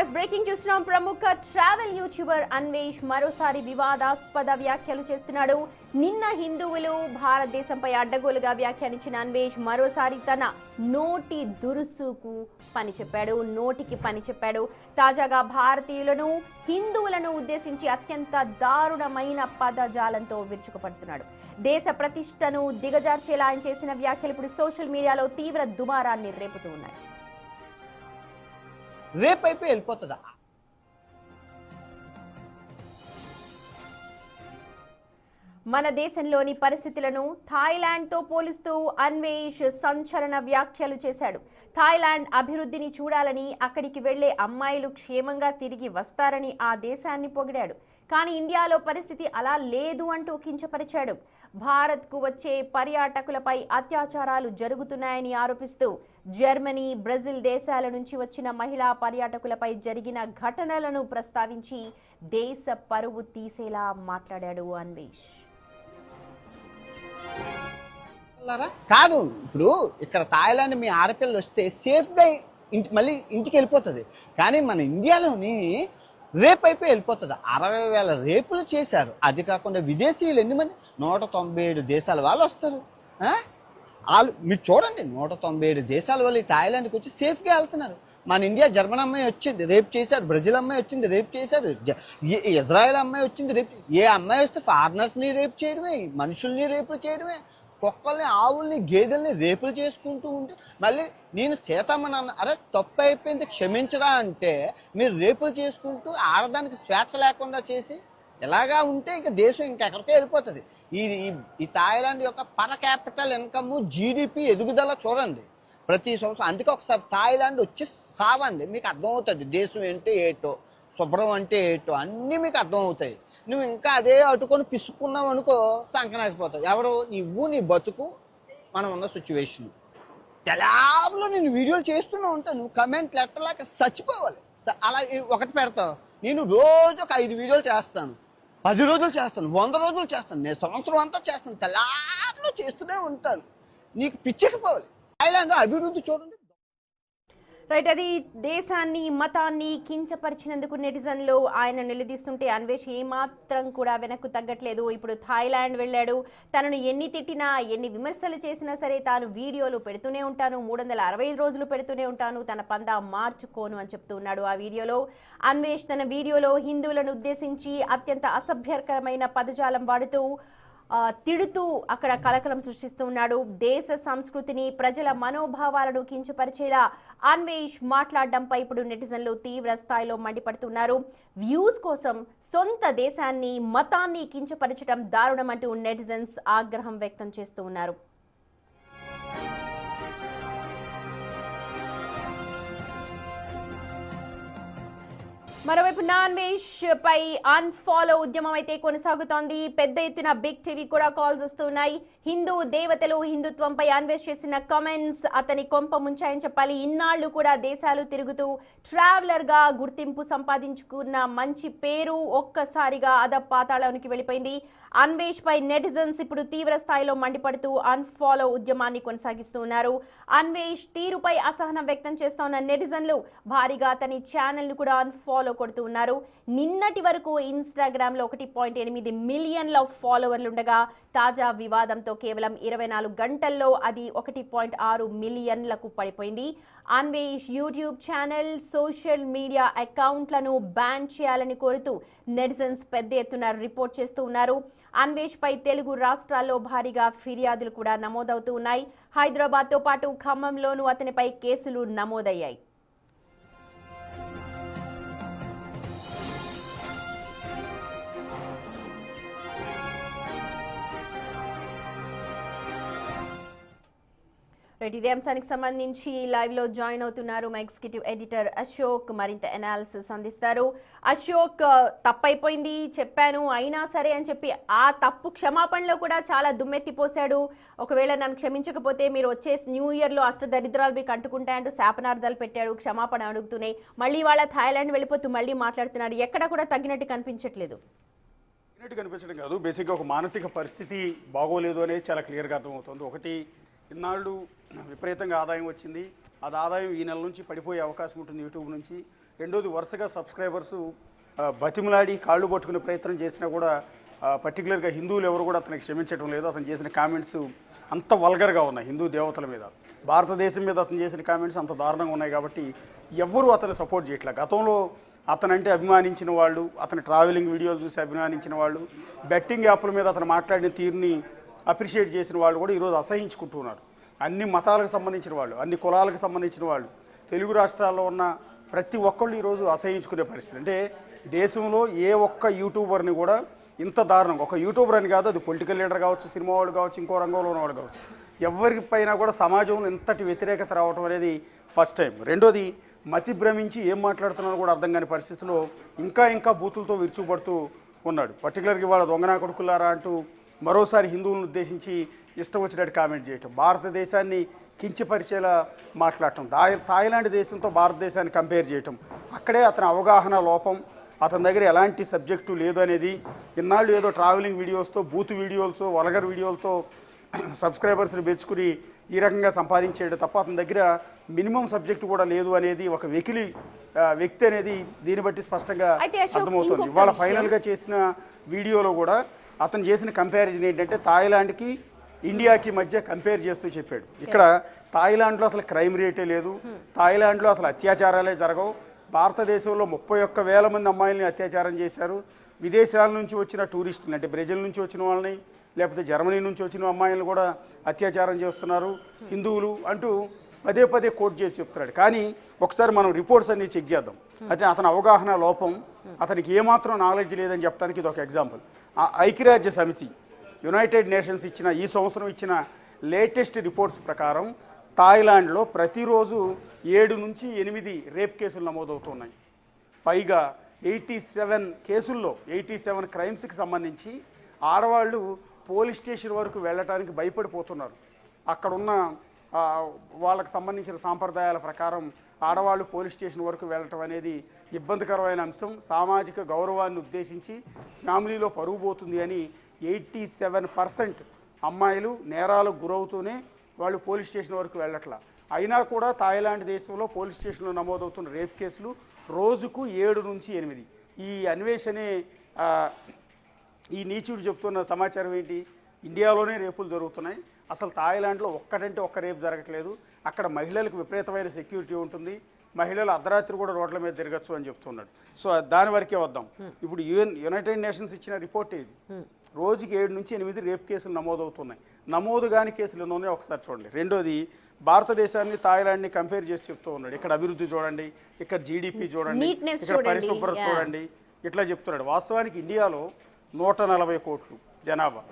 Yes breaking చూస్తున్నాం. ప్రముఖ travel YouTuber Anvesh మరోసారి వివాదాస్పద వ్యాఖ్యలు చేస్తున్నాడు. నిన్న హిందువులు భారతదేశంపై అడ్డగోలుగా వ్యాఖ్యానించిన అన్వేష్ మరోసారి తన నోటి దురుసుకు నోటికి పని చెప్పాడు. తాజాగా భారతీయులను హిందువులను ఉద్దేశించి అత్యంత దారుణమైన పదజాలంతో విరుచుకుపడుతున్నాడు. దేశ ప్రతిష్టను దిగజార్చేలా ఆయన చేసిన వ్యాఖ్యలు ఇప్పుడు సోషల్ మీడియాలో తీవ్ర దుమారాన్ని రేపుతూ ఉన్నాయి. రేపైపోయి వెళ్ళిపోతుందా? మన దేశంలోని పరిస్థితులను థాయిలాండ్తో పోలుస్తూ అన్వేష్ సంచలన వ్యాఖ్యలు చేశాడు. థాయిలాండ్ అభివృద్ధిని చూడాలని, అక్కడికి వెళ్లే అమ్మాయిలు క్షేమంగా తిరిగి వస్తారని ఆ దేశాన్ని పొగిడాడు. కానీ ఇండియాలో పరిస్థితి అలా లేదు అంటూ కించపరిచాడు. భారత్కు వచ్చే పర్యాటకులపై అత్యాచారాలు జరుగుతున్నాయని ఆరోపిస్తూ జర్మనీ, బ్రెజిల్ దేశాల నుంచి వచ్చిన మహిళా పర్యాటకులపై జరిగిన ఘటనలను ప్రస్తావించి దేశ పరువు తీసేలా మాట్లాడాడు అన్వేష్. కాదు, ఇప్పుడు ఇక్కడ థాయిలాండ్ మీ ఆడపిల్లలు వస్తే సేఫ్గా మళ్ళీ ఇంటికి వెళ్ళిపోతుంది. కానీ మన ఇండియాలోని రేపు అయిపోయి వెళ్ళిపోతుంది. 60,000 రేపులు చేశారు. అది కాకుండా విదేశీయులు ఎన్ని మంది? 197 దేశాల వాళ్ళు వస్తారు. వాళ్ళు మీరు చూడండి, 197 దేశాల వాళ్ళు ఈ థాయిలాండ్కి వచ్చి సేఫ్గా వెళ్తున్నారు. మన ఇండియా జర్మన్ అమ్మాయి వచ్చింది, రేపు చేశారు. బ్రెజిల్ అమ్మాయి వచ్చింది, రేపు చేశారు. ఇజ్రాయెల్ అమ్మాయి వచ్చింది, రేపు. ఏ అమ్మాయి వస్తే ఫారినర్స్ని రేపు చేయడమే, మనుషుల్ని రేపు చేయడమే, కుక్కల్ని, ఆవుల్ని, గేదెల్ని రేపులు చేసుకుంటూ ఉంటే మళ్ళీ నేను సీతమ్మని అన్న, అరే తప్పు అయిపోయింది క్షమించరా అంటే మీరు రేపులు చేసుకుంటూ ఆడదానికి స్వేచ్ఛ లేకుండా చేసి ఇలాగా ఉంటే ఇక దేశం ఇంకెక్కడికే వెళ్ళిపోతుంది. ఈ థాయిలాండ్ యొక్క పర్ క్యాపిటల్ ఇన్కమ్, జీడిపి ఎదుగుదల చూడండి ప్రతి సంవత్సరం. అందుకే ఒకసారి థాయిలాండ్ వచ్చి సావండి, మీకు అర్థమవుతుంది దేశం ఏంటో ఏటో, శుభ్రం అంటే ఏటో అన్నీ మీకు అర్థమవుతాయి. నువ్వు ఇంకా అదే అటుకొని పిసుకున్నావు అనుకో సంకనాకపోతావు. ఎవరు? నువ్వు, నీ బతుకు, మనం ఉన్న సిచ్యువేషన్. తెలాబ్లో నేను వీడియోలు చేస్తూనే ఉంటాను, నువ్వు కమెంట్లు ఎట్టలేక చచ్చిపోవాలి. అలా ఒకటి పెడతావు, నేను రోజు ఒక 5 వీడియోలు చేస్తాను, 10 రోజులు చేస్తాను, 100 రోజులు చేస్తాను, నేను సంవత్సరం అంతా చేస్తాను, తెలాబ్లో చేస్తూనే ఉంటాను. నీకు పిచ్చెక్కిపోవాలి. థాయిలాండ్ అభివృద్ధి చూడండి. రైట్, అది దేశాన్ని, మతాన్ని కించపరిచినందుకు నెటిజన్లు ఆయన నిలదీస్తుంటే అన్వేష్ ఏమాత్రం కూడా వెనక్కు తగ్గట్లేదు. ఇప్పుడు థాయిలాండ్ వెళ్ళాడు. తనను ఎన్ని తిట్టినా, ఎన్ని విమర్శలు చేసినా సరే తాను వీడియోలు పెడుతూనే ఉంటాను, 365 రోజులు పెడుతూనే ఉంటాను, తన పందా మార్చుకోను అని చెప్తూ ఉన్నాడు. ఆ వీడియోలో అన్వేష్ తన వీడియోలో హిందువులను ఉద్దేశించి అత్యంత అసభ్యకరమైన పదజాలం వాడుతూ తిడుతూ అక్కడ కలకలం సృష్టిస్తూ ఉన్నాడు. దేశ సంస్కృతిని, ప్రజల మనోభావాలను కించపరిచేలా అన్వేష్ మాట్లాడడంపై ఇప్పుడు నెటిజన్లు తీవ్ర స్థాయిలో మండిపడుతున్నారు. వ్యూస్ కోసం సొంత దేశాన్ని, మతాన్ని కించపరచడం దారుణమంటూ నెటిజన్స్ ఆగ్రహం వ్యక్తం చేస్తూ ఉన్నారు. మరోవైపు అన్వేష్ పై అన్ఫాలో ఉద్యమం అయితే కొనసాగుతోంది. పెద్ద ఎత్తున బిగ్ టీవీ కూడా కాల్స్ వస్తున్నాయి. హిందూ దేవతలు, హిందుత్వంపై అన్వేష్ చేసిన కామెంట్స్ అతని కొంప ముంచాయని చెప్పాలి. ఇన్నాళ్లు కూడా దేశాలు తిరుగుతూ ట్రావెలర్ గా గుర్తింపు సంపాదించుకున్న మంచి పేరు ఒక్కసారిగా అధపాతాళానికి వెళ్ళిపోయింది. అన్వేష్ పై నెటిజన్స్ ఇప్పుడు తీవ్ర స్థాయిలో మండిపడుతూ అన్ఫాలో ఉద్యమాన్ని కొనసాగిస్తూ ఉన్నారు. అన్వేష్ తీరుపై అసహనం వ్యక్తం చేస్తున్న నెటిజన్లు భారీగా అతని ఛానల్ ను కూడా అన్ఫాలో కొడుతూ ఉన్నారు. నిన్నటి వరకు ఇన్స్టాగ్రామ్ లో 1.8 మిలియన్ల ఫాలోవర్లు ఉండగా తాజా వివాదంతో కేవలం 24 గంటల్లో అది 1.6 మిలియన్లకు పడిపోయింది. Anvesh YouTube channel, social media అకౌంట్లను బ్యాన్ చేయాలని కోరుతూ నెటిజన్స్ పెద్ద ఎత్తున రిపోర్ట్ చేస్తూ ఉన్నారు. అన్వేష్ పై తెలుగు రాష్ట్రాల్లో భారీగా ఫిర్యాదులు కూడా నమోదవుతూ ఉన్నాయి. హైదరాబాద్తో పాటు ఖమ్మంలోనూ అతనిపై కేసులు నమోదయ్యాయి. ఇదే అంశానికి సంబంధించి లైవ్ లో జాయిన్ అవుతున్నారు మా ఎగ్జిక్యూటివ్ ఎడిటర్ అశోక్. మరింత అనాలిసిస్ అందిస్తారు. అశోక్, తప్పైపోయింది చెప్పాను అయినా సరే అని చెప్పి ఆ తప్పు క్షమాపణలో కూడా చాలా దుమ్మెత్తిపోశాడు. ఒకవేళ నన్ను క్షమించకపోతే మీరు వచ్చే న్యూ ఇయర్ లో అష్టదరిద్రాలు మీకు అంటుకుంటాయంటూ శాపనార్థాలు పెట్టాడు. క్షమాపణ అడుగుతూనే మళ్ళీ వాళ్ళ థాయిలాండ్ వెళ్ళిపోతూ మళ్ళీ మాట్లాడుతున్నాడు. ఎక్కడ కూడా తగ్గినట్టు కనిపించట్లేదు. కనిపించడం కాదు, బేసిక్గా ఒక మానసిక పరిస్థితి బాగోలేదు అనేది చాలా క్లియర్గా అర్థమవుతుంది. ఒకటి, ఇన్నాళ్ళు విపరీతంగా ఆదాయం వచ్చింది, అది ఆదాయం ఈ నెల నుంచి పడిపోయే అవకాశం ఉంటుంది యూట్యూబ్ నుంచి. రెండోది వరుసగా సబ్స్క్రైబర్స్ బతిమలాడి కాళ్ళు పట్టుకునే ప్రయత్నం చేసినా కూడా పర్టికులర్గా హిందువులు ఎవరు కూడా అతనికి క్షమించడం లేదు. అతను చేసిన కామెంట్స్ అంత వల్గర్గా ఉన్నాయి హిందూ దేవతల మీద, భారతదేశం మీద అతను చేసిన కామెంట్స్ అంత దారుణంగా ఉన్నాయి. కాబట్టి ఎవ్వరూ అతను సపోర్ట్ చేయట్లేదు. గతంలో అతనంటే అభిమానించిన వాళ్ళు, అతని ట్రావెలింగ్ వీడియోలు చూసి అభిమానించిన వాళ్ళు, బెట్టింగ్ యాప్ల మీద అతను మాట్లాడిన తీరుని అప్రిషియేట్ చేసిన వాళ్ళు కూడా ఈరోజు అసహించుకుంటున్నారు. అన్ని మతాలకు సంబంధించిన వాళ్ళు, అన్ని కులాలకు సంబంధించిన వాళ్ళు, తెలుగు రాష్ట్రాల్లో ఉన్న ప్రతి ఒక్కళ్ళు ఈరోజు అసహించుకునే పరిస్థితి. అంటే దేశంలో ఏ ఒక్క యూట్యూబర్ని కూడా ఇంత దారుణం, ఒక యూట్యూబర్ అని కాదు, అది పొలిటికల్ లీడర్ కావచ్చు, సినిమా వాడు కావచ్చు, ఇంకో రంగంలో ఉన్నవాడు కావచ్చు, ఎవరిపైన కూడా సమాజంలో ఇంతటి వ్యతిరేకత రావటం అనేది ఫస్ట్ టైం. రెండోది మతి భ్రమించి ఏం మాట్లాడుతున్నారో కూడా అర్థం కాని పరిస్థితిలో ఇంకా బూతులతో విరుచుపడుతూ ఉన్నాడు. పర్టికులర్గా ఇవాళ దొంగనా కొడుకులారా అంటూ మరోసారి హిందువులను ఉద్దేశించి ఇష్టం వచ్చినట్టు కామెంట్ చేయటం, భారతదేశాన్ని కించపరిచేలా మాట్లాడటం, థాయిలాండ్ దేశంతో భారతదేశాన్ని కంపేర్ చేయటం, అక్కడే అతని అవగాహన లోపం, అతని దగ్గర ఎలాంటి సబ్జెక్టు లేదు అనేది. ఇన్నాళ్ళు ఏదో ట్రావెలింగ్ వీడియోస్తో, బూత్ వీడియోలతో, వల్గర్ వీడియోలతో సబ్స్క్రైబర్స్ని పెంచుకుని ఈ రకంగా సంపాదించేయడం తప్ప అతని దగ్గర మినిమం సబ్జెక్టు కూడా లేదు అనేది ఒక వెకిలి వ్యక్తి అనేది దీన్ని బట్టి స్పష్టంగా అర్థమవుతుంది. ఇవాళ ఫైనల్గా చేసిన వీడియోలో కూడా అతను చేసిన కంపారిజన్ ఏంటంటే థాయిలాండ్కి ఇండియాకి మధ్య కంపేర్ చేస్తూ చెప్పాడు. ఇక్కడ థాయిలాండ్లో అసలు క్రైమ్ రేటే లేదు, థాయిలాండ్లో అసలు అత్యాచారాలే జరగవు, భారతదేశంలో 31,000 మంది అమ్మాయిల్ని అత్యాచారం చేశారు, విదేశాల నుంచి వచ్చిన టూరిస్టులు అంటే బ్రెజిల్ నుంచి వచ్చిన వాళ్ళని లేకపోతే జర్మనీ నుంచి వచ్చిన అమ్మాయిలను కూడా అత్యాచారం చేస్తున్నారు హిందువులు అంటూ పదే కోట్ చేసి చెప్తున్నాడు. కానీ ఒకసారి మనం రిపోర్ట్స్ అన్ని చెక్ చేద్దాం. అయితే అతని అవగాహన లోపం, అతనికి ఏమాత్రం నాలెడ్జ్ లేదని చెప్పడానికి ఇది ఒక ఎగ్జాంపుల్. ఐక్యరాజ్య సమితి యునైటెడ్ నేషన్స్ ఈ సంవత్సరం ఇచ్చిన లేటెస్ట్ రిపోర్ట్స్ ప్రకారం థాయిలాండ్లో ప్రతిరోజు 7 నుంచి 8 రేప్ కేసులు నమోదవుతున్నాయి. పైగా 87 కేసుల్లో 87 క్రైమ్స్కి సంబంధించి ఆడవాళ్ళు పోలీస్ స్టేషన్ వరకు వెళ్ళటానికి భయపడిపోతున్నారు. అక్కడున్న వాళ్ళకి సంబంధించిన సాంప్రదాయాల ప్రకారం ఆడవాళ్ళు పోలీస్ స్టేషన్ వరకు వెళ్ళటం అనేది ఇబ్బందికరమైన అంశం, సామాజిక గౌరవాన్ని ఉద్దేశించి ఫ్యామిలీలో పరుగు పోతుంది అని 87% అమ్మాయిలు నేరాలకు గురవుతూనే వాళ్ళు పోలీస్ స్టేషన్ వరకు వెళ్ళట్లా. అయినా కూడా థాయిలాండ్ దేశంలో పోలీస్ స్టేషన్లో నమోదవుతున్న రేప్ కేసులు రోజుకు 7 నుంచి 8. ఈ అన్వేషణే ఈ నీచుడు చెప్తున్న సమాచారం ఏంటి? ఇండియాలోనే రేపులు జరుగుతున్నాయి, అసలు థాయిలాండ్లో ఒక్కటంటే ఒక్క రేపు జరగట్లేదు, అక్కడ మహిళలకు విపరీతమైన సెక్యూరిటీ ఉంటుంది, మహిళలు అర్ధరాత్రి కూడా రోడ్ల మీద తిరగచ్చు అని చెప్తున్నాడు. సో దాని వరకే వద్దాం. ఇప్పుడు యునైటెడ్ నేషన్స్ ఇచ్చిన రిపోర్ట్ ఇది. రోజుకి 7 నుంచి 8 రేప్ కేసులు నమోదవుతున్నాయి. నమోదు కాని కేసులు ఎన్నో ఉన్నాయో ఒకసారి చూడండి. రెండోది భారతదేశాన్ని థాయిలాండ్ని కంపేర్ చేసి చెప్తూ ఉన్నాడు. ఇక్కడ అభివృద్ధి చూడండి, ఇక్కడ జీడిపి చూడండి, ఇక్కడ పరిశుభ్రత చూడండి, ఇట్లా చెప్తున్నాడు. వాస్తవానికి ఇండియాలో 140 కోట్లు జనాభా,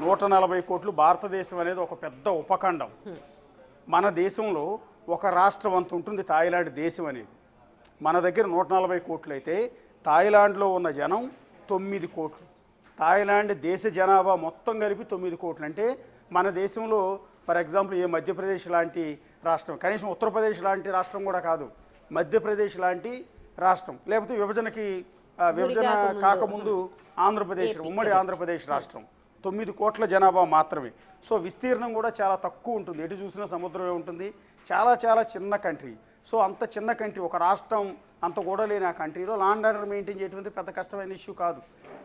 140 కోట్లు. భారతదేశం అనేది ఒక పెద్ద ఉపఖండం. మన దేశంలో ఒక రాష్ట్రం అంత ఉంటుంది థాయిలాండ్ దేశం అనేది. మన దగ్గర 140 కోట్లు అయితే థాయిలాండ్లో ఉన్న జనం 9 కోట్లు. థాయిలాండ్ దేశ జనాభా మొత్తం కలిపి 9 కోట్లు. అంటే మన దేశంలో ఫర్ ఎగ్జాంపుల్ ఏ మధ్యప్రదేశ్ లాంటి రాష్ట్రం, కనీసం ఉత్తరప్రదేశ్ లాంటి రాష్ట్రం కూడా కాదు, మధ్యప్రదేశ్ లాంటి రాష్ట్రం, లేకపోతే విభజన కాకముందు ఆంధ్రప్రదేశ్, ఉమ్మడి ఆంధ్రప్రదేశ్ రాష్ట్రం 9 కోట్ల జనాభా మాత్రమే. సో విస్తీర్ణం కూడా చాలా తక్కువ ఉంటుంది, ఎటు చూసినా సముద్రమే ఉంటుంది, చాలా చిన్న కంట్రీ. సో అంత చిన్న కంట్రీ, ఒక రాష్ట్రం అంత కూడా లేని ఆ కంట్రీలో లాండ్ ఆర్డర్ మెయింటైన్ చేయడం పెద్ద కష్టమైన ఇష్యూ కాదు.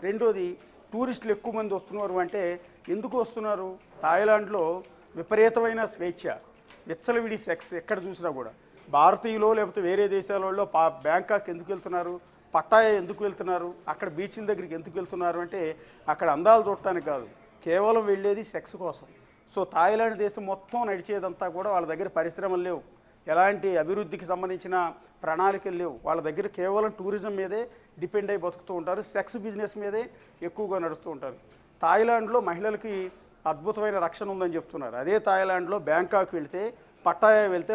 రెండోది టూరిస్టులు ఎక్కువ మంది వస్తున్నారు అంటే ఎందుకు వస్తున్నారు? థాయిలాండ్లో విపరీతమైన స్వేచ్ఛ, విచ్చలవిడి సెక్స్ ఎక్కడ చూసినా కూడా. భారతీయులు లేకపోతే వేరే దేశాల వాళ్ళు బ్యాంకాక్ ఎందుకు వెళ్తున్నారు, పట్టాయ ఎందుకు వెళ్తున్నారు, అక్కడ బీచ్ల దగ్గరికి ఎందుకు వెళ్తున్నారు అంటే అక్కడ అందాలు చూడటానికి కాదు, కేవలం వెళ్ళేది సెక్స్ కోసం. సో థాయిలాండ్ దేశం మొత్తం నడిచేదంతా కూడా వాళ్ళ దగ్గర పరిశ్రమలు లేవు, ఎలాంటి అభివృద్ధికి సంబంధించిన ప్రణాళికలు లేవు, వాళ్ళ దగ్గర కేవలం టూరిజం మీదే డిపెండ్ అయి బతుకుతూ ఉంటారు, సెక్స్ బిజినెస్ మీదే ఎక్కువగా నడుస్తూ ఉంటారు. థాయిలాండ్లో మహిళలకి అద్భుతమైన రక్షణ ఉందని చెప్తున్నారు. అదే థాయిలాండ్లో బ్యాంకాక్ వెళ్తే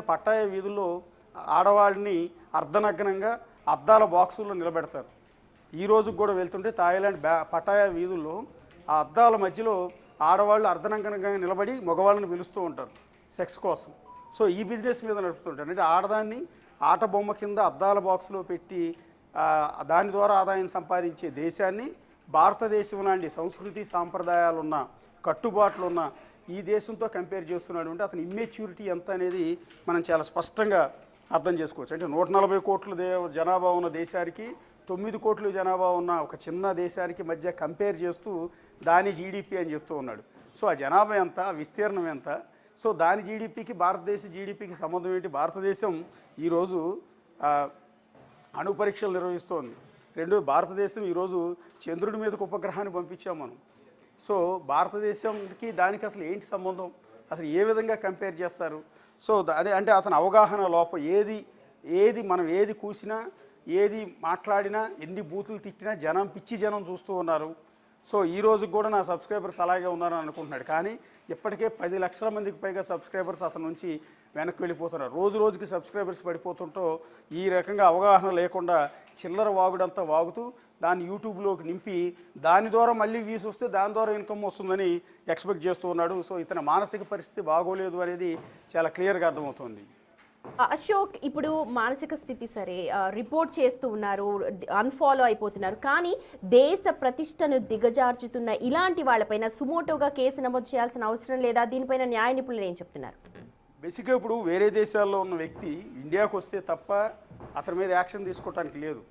పట్టాయ వీధుల్లో ఆడవాళ్ళని అర్ధనగ్నంగా అద్దాల బాక్సుల్లో నిలబెడతారు. ఈ రోజుకి కూడా వెళ్తుంటే థాయిలాండ్ పటాయా వీధుల్లో ఆ అద్దాల మధ్యలో ఆడవాళ్ళు అర్ధనగ్నంగా నిలబడి మగవాళ్ళని పిలుస్తూ ఉంటారు సెక్స్ కోసం. సో ఈ బిజినెస్ మీద నడుపుతుంటారు. అంటే ఆడదాన్ని ఆట బొమ్మ కింద అద్దాల బాక్స్లో పెట్టి దాని ద్వారా ఆదాయం సంపాదించే దేశాన్ని భారతదేశం లాంటి సంస్కృతి సాంప్రదాయాలున్న కట్టుబాట్లున్న ఈ దేశంతో కంపేర్ చేస్తున్నాడు అంటే అతని ఇమ్మెచ్యూరిటీ ఎంత అనేది మనం చాలా స్పష్టంగా అర్థం చేసుకోవచ్చు. అంటే 140 కోట్ల జనాభా ఉన్న దేశానికి 9 కోట్ల జనాభా ఉన్న ఒక చిన్న దేశానికి మధ్య కంపేర్ చేస్తూ దాని జీడిపి అని చెప్తూ ఉన్నాడు. సో ఆ జనాభా ఎంత, విస్తీర్ణం ఎంత, సో దాని జీడిపికి భారతదేశ జీడిపికి సంబంధం ఏంటి? భారతదేశం ఈరోజు అణు పరీక్షలు నిర్వహిస్తోంది. భారతదేశం ఈరోజు చంద్రుడి మీదకు ఉపగ్రహాన్ని పంపించాం మనం. సో భారతదేశంకి దానికి అసలు ఏంటి సంబంధం, అసలు ఏ విధంగా కంపేర్ చేస్తారు? సో అదే అంటే అతని అవగాహన లోపం. ఏది మనం ఏది కూసినా, ఏది మాట్లాడినా, ఎన్ని బూతులు తిట్టినా పిచ్చి జనం చూస్తూ ఉన్నారు. సో ఈ రోజు కూడా నా సబ్స్క్రైబర్స్ అలాగే ఉన్నారని అనుకుంటున్నాడు. కానీ ఇప్పటికే 10 లక్షల మందికి పైగా సబ్స్క్రైబర్స్ అతని నుంచి వెనక్కి వెళ్ళిపోతున్నారు. రోజుకి సబ్స్క్రైబర్స్ పడిపోతుంటూ ఈ రకంగా అవగాహన లేకుండా చిల్లర వాగుడంతా వాగుతూ దాన్ని యూట్యూబ్లోకి నింపి దాని ద్వారా మళ్ళీ వ్యూస్ వస్తే దాని ద్వారా ఇన్కమ్ వస్తుందని ఎక్స్పెక్ట్ చేస్తూ ఉన్నాడు. సో ఇతని మానసిక పరిస్థితి బాగోలేదు అనేది చాలా క్లియర్గా అర్థమవుతుంది. అశోక్, ఇప్పుడు మానసిక స్థితి సరే, రిపోర్ట్ చేస్తూ ఉన్నారు, అన్ఫాలో అయిపోతున్నారు, కానీ దేశ ప్రతిష్టను దిగజార్చుతున్న ఇలాంటి వాళ్ళపైన సుమోటోగా కేసు నమోదు చేయాల్సిన అవసరం లేదా? దీనిపైన న్యాయ నిపుణులు ఏం చెప్తున్నారు? బేసిక్గా ఇప్పుడు వేరే దేశాల్లో ఉన్న వ్యక్తి ఇండియాకు వస్తే తప్ప అతని మీద యాక్షన్ తీసుకోవడానికి లేదు.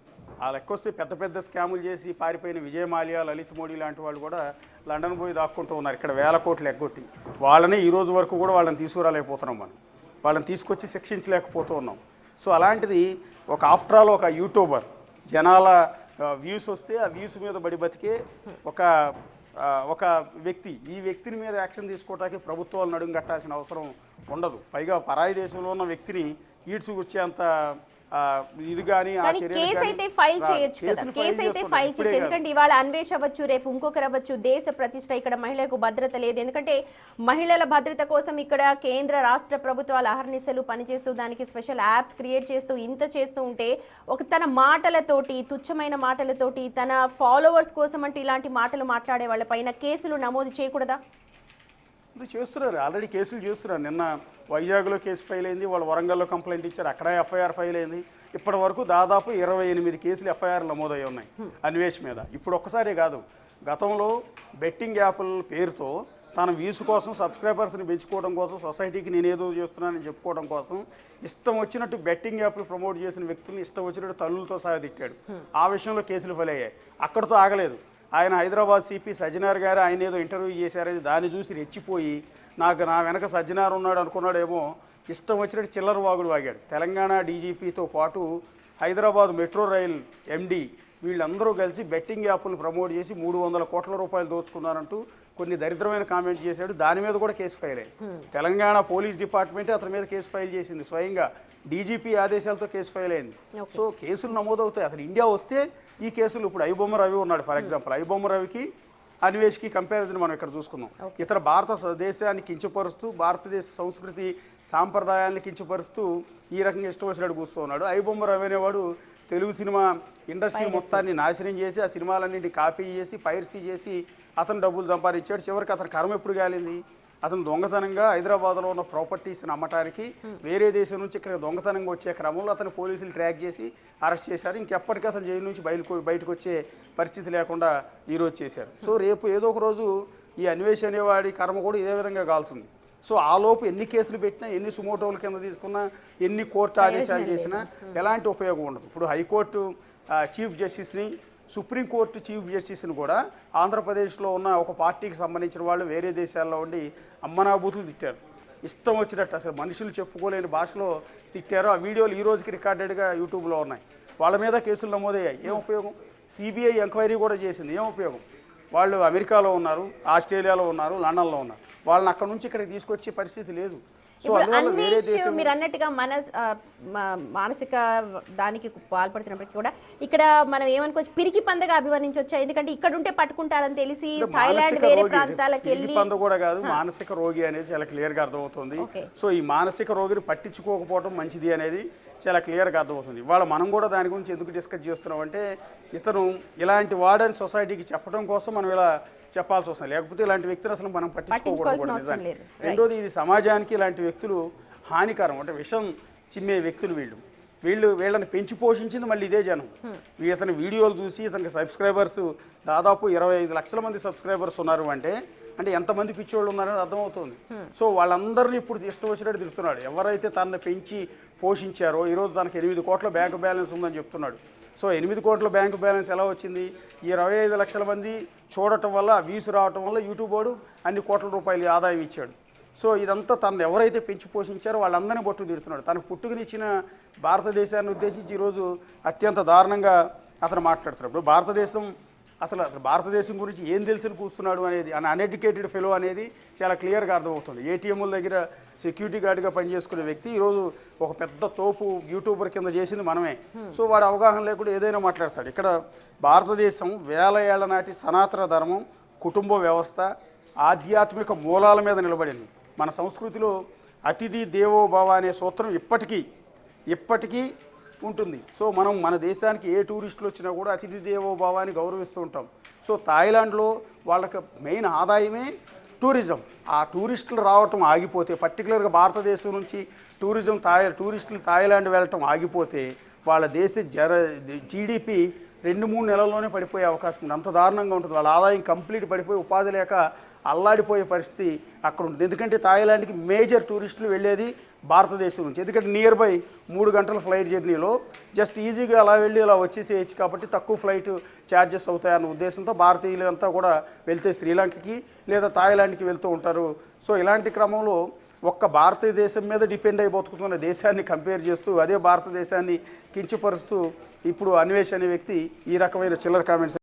ఆ లెక్క వస్తే పెద్ద పెద్ద స్కాములు చేసి పారిపోయిన విజయ్ మాల్యా, లలిత్ మోడీ లాంటి వాళ్ళు కూడా లండన్ పోయి దాక్కుంటూ ఉన్నారు. ఇక్కడ వేల కోట్లు ఎగ్గొట్టి వాళ్ళని ఈ రోజు వరకు కూడా వాళ్ళని తీసుకురాలేకపోతున్నాం. వాళ్ళని తీసుకొచ్చి శిక్షించలేకపోతూ ఉన్నాం. సో అలాంటిది ఒక ఆఫ్టర్ ఆల్ ఒక యూట్యూబర్ జనాల వ్యూస్ వస్తే ఆ వ్యూస్ మీద బడి బతికే ఒక వ్యక్తి, ఈ వ్యక్తిని మీద యాక్షన్ తీసుకోవడానికి ప్రభుత్వాలు నడుము కట్టాల్సిన అవసరం ఉండదు. పైగా పరాయి దేశంలో ఉన్న వ్యక్తిని ఈడ్చుకొచ్చేంత ఇది కానీ కేసు అయితే ఫైల్ చేయొచ్చు కదా, కేసు అయితే ఫైల్ చేయొచ్చు. ఎందుకంటే ఇవాళ అన్వేష్ అవ్వచ్చు, రేపు ఇంకొకరు అవ్వచ్చు. దేశ ప్రతిష్ట, ఇక్కడ మహిళలకు భద్రత లేదు. ఎందుకంటే మహిళల భద్రత కోసం ఇక్కడ కేంద్ర రాష్ట్ర ప్రభుత్వాలు అహర్నిశలు పనిచేస్తూ దానికి స్పెషల్ యాప్స్ క్రియేట్ చేస్తూ ఇంత చేస్తూ ఉంటే తన మాటలతోటి, తుచ్చమైన మాటలతోటి తన ఫాలోవర్స్ కోసం అంటే ఇలాంటి మాటలు మాట్లాడే వాళ్ళ పైన కేసులు నమోదు చేయకూడదా? చేస్తున్నారు, ఆల్రెడీ కేసులు చేస్తున్నారు. నిన్న వైజాగ్లో కేసు ఫైల్ అయింది, వాళ్ళు వరంగల్లో కంప్లైంట్ ఇచ్చారు, అక్కడ ఎఫ్ఐఆర్ ఫైల్ అయింది. ఇప్పటి వరకు దాదాపు 28 కేసులు ఎఫ్ఐఆర్ నమోదై ఉన్నాయి అన్వేష్ మీద. ఇప్పుడు ఒక్కసారే కాదు, గతంలో బెట్టింగ్ యాప్ల పేరుతో తన వ్యూస్ కోసం, సబ్స్క్రైబర్స్ని పెంచుకోవడం కోసం, సొసైటీకి నేనేదో చేస్తున్నానని చెప్పుకోవడం కోసం ఇష్టం వచ్చినట్టు బెట్టింగ్ యాప్లు ప్రమోట్ చేసిన వ్యక్తులను ఇష్టం వచ్చినట్టు తల్లులతో సహా తిట్టాడు. ఆ విషయంలో కేసులు ఫైల్ అయ్యాయి. అక్కడితో ఆగలేదు. ఆయన హైదరాబాద్ సిపి సజ్జనార్ గారు ఆయన ఏదో ఇంటర్వ్యూ చేశారని దాన్ని చూసి రెచ్చిపోయి నా వెనక సజ్జనార్ ఉన్నాడు అనుకున్నాడేమో, ఇష్టం వచ్చినట్టు చిల్లర వాగుడు వాగాడు. తెలంగాణ డీజీపీతో పాటు హైదరాబాద్ మెట్రో రైల్ ఎండి వీళ్ళందరూ కలిసి బెట్టింగ్ యాప్లు ప్రమోట్ చేసి 300 కోట్ల రూపాయలు దోచుకున్నారంటూ కొన్ని దరిద్రమైన కామెంట్ చేశాడు. దాని మీద కూడా కేసు ఫైల్ అయ్యింది. తెలంగాణ పోలీస్ డిపార్ట్మెంటే అతని మీద కేసు ఫైల్ చేసింది. స్వయంగా డీజీపీ ఆదేశాలతో కేసు ఫైల్ అయింది. సో కేసులు నమోదవుతాయి. అసలు ఇండియా వస్తే ఈ కేసులు ఇప్పుడు ఐబొమ్మ రవి ఉన్నాడు ఫర్ ఎగ్జాంపుల్, ఐబొమ్మ రవికి అన్వేష్కి కంపారిజన్ మనం ఇక్కడ చూసుకున్నాం. ఇతర భారతదేశాన్ని కించపరుస్తూ, భారతదేశ సంస్కృతి సాంప్రదాయాన్ని కించపరుస్తూ ఈ రకంగా ఇష్టం వచ్చినట్టు కూస్తూ ఉన్నాడు. ఐబొమ్మ రవి అనేవాడు తెలుగు సినిమా ఇండస్ట్రీ మొత్తాన్ని నాశనం చేసి ఆ సినిమాలన్నింటినీ కాపీ చేసి పైరసీ చేసి అతను డబ్బులు సంపాదించాడు. చివరికి అతని కర్మ ఎప్పుడు కాలింది? అతను దొంగతనంగా హైదరాబాద్లో ఉన్న ప్రాపర్టీస్ని అమ్మటానికి వేరే దేశం నుంచి ఇక్కడ దొంగతనంగా వచ్చే క్రమంలో అతను పోలీసులు ట్రాక్ చేసి అరెస్ట్ చేశారు. ఇంకెప్పటికీ అతను జైలు నుంచి బయటకు వచ్చే పరిస్థితి లేకుండా ఈరోజు చేశారు. సో రేపు ఏదో ఒక రోజు ఈ అన్వేష్ అనేవాడి కర్మ కూడా ఇదే విధంగా కాలుతుంది. సో ఆ లోపు ఎన్ని కేసులు పెట్టినా, ఎన్ని సుమోటోల కింద తీసుకున్నా, ఎన్ని కోర్టు ఆదేశాలు చేసినా ఎలాంటి ఉపయోగం ఉండదు. ఇప్పుడు హైకోర్టు చీఫ్ జస్టిస్ని, సుప్రీంకోర్టు చీఫ్ జస్టిస్ని కూడా ఆంధ్రప్రదేశ్లో ఉన్న ఒక పార్టీకి సంబంధించిన వాళ్ళు వేరే దేశాల్లో ఉండి అమ్మనాభూతులు తిట్టారు. ఇష్టం వచ్చినట్టు అసలు మనుషులు చెప్పుకోలేని భాషలో తిట్టారు. ఆ వీడియోలు ఈ రోజుకి రికార్డెడ్గా యూట్యూబ్లో ఉన్నాయి. వాళ్ళ మీద కేసులు నమోదయ్యాయి. ఏం ఉపయోగం? సిబిఐ ఎంక్వైరీ కూడా చేసింది. ఏం ఉపయోగం? వాళ్ళు అమెరికాలో ఉన్నారు, ఆస్ట్రేలియాలో ఉన్నారు, లండన్లో ఉన్నారు. వాళ్ళని అక్కడ నుంచి ఇక్కడికి తీసుకొచ్చే పరిస్థితి లేదు. సో అన్వేష్ మీరు అన్నట్టుగా మానసిక దానికి పాల్పడుతున్నప్పటికీ కూడా ఇక్కడ మనం ఏమనుకోవచ్చు, పిరికి పందగా అభివర్ణించవచ్చు. ఎందుకంటే ఇక్కడ ఉంటే పట్టుకుంటారని తెలిసి థాయిలాండ్ వేరే ప్రాంతాలకు వెళ్ళి పంద కూడా కాదు, మానసిక రోగి అనేది చాలా క్లియర్గా అర్థమవుతుంది. సో ఈ మానసిక రోగిని పట్టించుకోకపోవడం మంచిది అనేది చాలా క్లియర్గా అర్థమవుతుంది. ఇవాళ మనం కూడా దాని గురించి ఎందుకు డిస్కస్ చేస్తున్నాం అంటే ఇతను ఇలాంటి వాడని సొసైటీకి చెప్పడం కోసం మనం ఇలా చెప్పాల్సి వస్తుంది. లేకపోతే ఇలాంటి వ్యక్తులు అసలు మనం పట్టించుకోకూడదు. రెండోది, ఇది సమాజానికి ఇలాంటి వ్యక్తులు హానికరం, అంటే విషం చిమ్మే వ్యక్తులు. వీళ్ళని పెంచి పోషించింది మళ్ళీ ఇదే జనం. ఇతని వీడియోలు చూసి ఇతనికి సబ్స్క్రైబర్స్ దాదాపు 25 లక్షల మంది సబ్స్క్రైబర్స్ ఉన్నారు అంటే ఎంతమంది పిచ్చోళ్ళు ఉన్నారని అర్థమవుతుంది. సో వాళ్ళందరినీ ఇప్పుడు ఇష్టం వచ్చినట్టు తిరుగుతున్నాడు. ఎవరైతే తనని పెంచి పోషించారో ఈరోజు తనకు 8 కోట్ల బ్యాంకు బ్యాలెన్స్ ఉందని చెప్తున్నాడు. సో 8 కోట్ల బ్యాంకు బ్యాలెన్స్ ఎలా వచ్చింది? ఈ 25 లక్షల మంది చూడటం వల్ల, వ్యూస్ రావటం వల్ల యూట్యూబ్ వాడు అన్ని కోట్ల రూపాయలు ఆదాయం ఇచ్చాడు. సో ఇదంతా తను ఎవరైతే పెంచి పోషించారో వాళ్ళందరినీ బొట్టు తిడుతున్నాడు. తనకు పుట్టుకనిచ్చిన భారతదేశాన్ని ఉద్దేశించి ఈరోజు అత్యంత దారుణంగా అతను మాట్లాడుతున్నాడు. ఇప్పుడు అసలు భారతదేశం గురించి ఏం తెలిసి కూస్తున్నాడు అనేది, అన్ఎడ్యుకేటెడ్ ఫెలో అనేది చాలా క్లియర్గా అర్థమవుతుంది. ఏటీఎంల దగ్గర సెక్యూరిటీ గార్డ్గా పనిచేసుకునే వ్యక్తి ఈరోజు ఒక పెద్ద తోపు యూట్యూబర్ కింద చేసింది మనమే. సో వాడు అవగాహన లేకుండా ఏదైనా మాట్లాడతాడు. ఇక్కడ భారతదేశం వేల ఏళ్ల నాటి సనాతన ధర్మం, కుటుంబ వ్యవస్థ, ఆధ్యాత్మిక మూలాల మీద నిలబడింది. మన సంస్కృతిలో అతిథి దేవో భవ అనే సూత్రం ఇప్పటికీ ఉంటుంది. సో మనం మన దేశానికి ఏ టూరిస్టులు వచ్చినా కూడా అతిథి దేవో భవాన్ని గౌరవిస్తూ ఉంటాం. సో థాయిలాండ్లో వాళ్ళకి మెయిన్ ఆదాయమే టూరిజం. ఆ టూరిస్టులు రావటం ఆగిపోతే, పర్టికులర్గా భారతదేశం నుంచి టూరిస్టులు థాయిలాండ్ వెళ్ళటం ఆగిపోతే వాళ్ళ దేశ జీడిపి 2-3 నెలల్లోనే పడిపోయే అవకాశం ఉంది. అంత దారుణంగా ఉంటుంది. వాళ్ళ ఆదాయం కంప్లీట్ పడిపోయి ఉపాధి లేక అల్లాడిపోయే పరిస్థితి అక్కడ ఉంటుంది. ఎందుకంటే థాయిలాండ్కి మేజర్ టూరిస్టులు వెళ్ళేది భారతదేశం నుంచి. ఎందుకంటే నియర్ బై 3 గంటల ఫ్లైట్ జర్నీలో జస్ట్ ఈజీగా అలా వెళ్ళి అలా వచ్చేసేయచ్చు కాబట్టి తక్కువ ఫ్లైట్ ఛార్జెస్ అవుతాయన్న ఉద్దేశంతో భారతీయులు అంతా కూడా వెళ్తే శ్రీలంకకి లేదా థాయిలాండ్కి వెళ్తూ ఉంటారు. సో ఇలాంటి క్రమంలో ఒక్క భారతదేశం మీద డిపెండ్ అయి బతుకుతున్న దేశాన్ని కంపేర్ చేస్తూ అదే భారతదేశాన్ని కించపరుస్తూ ఇప్పుడు అన్వేష్ అనే వ్యక్తి ఈ రకమైన చిల్లర కామెంట్స్